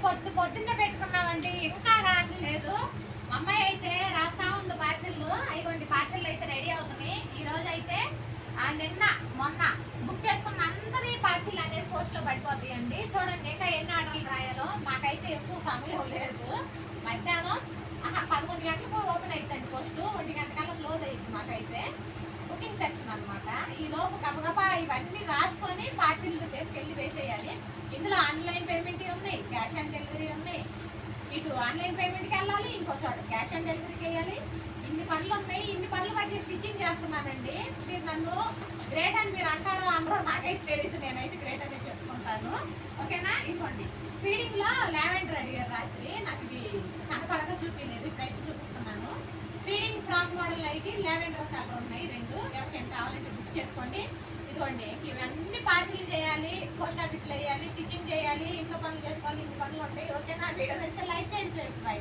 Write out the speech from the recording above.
పొద్దున్నే పెట్టుకున్నామండి, ఇంకా రావట్లేదు. మా అమ్మాయి అయితే రాస్తా ఉంది పార్సిల్. అయిగోండి పార్సిల్ అయితే రెడీ అవుతున్నాయి. ఈ రోజు అయితే నిన్న మొన్న బుక్ చేసుకున్న అందరి పార్సిల్ అనేది పోస్ట్ లో పడిపోతాయండి. చూడండి ఇంకా ఎన్ని ఆర్డర్లు రాయాలో. మాకైతే ఎక్కువ సమయం లేదు. మధ్యాహ్నం 11 గంటలకు ఓపెన్ అవుతుంది పోస్ట్, 1 గంట కల్లా క్లోజ్ అవుతుంది. మాకైతే బుకింగ్ సెక్షన్ అనమాట. ఈ లోపు గబగబా ఇవన్నీ రాసుకొని పార్సిల్ తీసుకెళ్ళి వేసేయాలి. ఇందులో ఆన్లైన్ పేమెంట్ ఉన్నాయి, క్యాష్ ఆన్ డెలివరీ ఉన్నాయి. ఇటు ఆన్లైన్ పేమెంట్కి వెళ్ళాలి, ఇంకో చోట క్యాష్ ఆన్ డెలివరీకి వేయాలి. ఇన్ని పనులు ఉన్నాయి. ఇన్ని పనులు మధ్య స్టిచ్చింగ్ చేస్తున్నానండి. మీరు నన్ను గ్రేట్ అని మీరు అంటారో అనరో నాకైతే తెలియదు. నేనైతే గ్రేట్ అని చెప్పుకుంటాను. ఓకేనా? ఇవ్వండి ఫీడింగ్ లో లావెండర్ అడిగారు రాత్రి. నాకు ఇది కనపడక చూపించలేదు, ఇప్పుడైతే చూపిస్తున్నాను. ఫీడింగ్ ఫ్రాక్ మోడల్ అయితే లావెండర్ కలర్ ఉన్నాయి రెండు. ఎవరికైనా కావాలంటే బుక్ చేసుకోండి. ఇదిగోండి ఇవన్నీ పార్సిల్ చేయాలి, పోస్ట్ ఆఫీస్లో వేయాలి, స్టిచ్చింగ్ చేయాలి, ఇంట్లో పనులు చేసుకోవాలి. ఇన్ని పనులు ఉంటాయి. ఓకేనా? వీడియో అయితే లైక్ చేయండి ఫ్రెండ్స్. బై.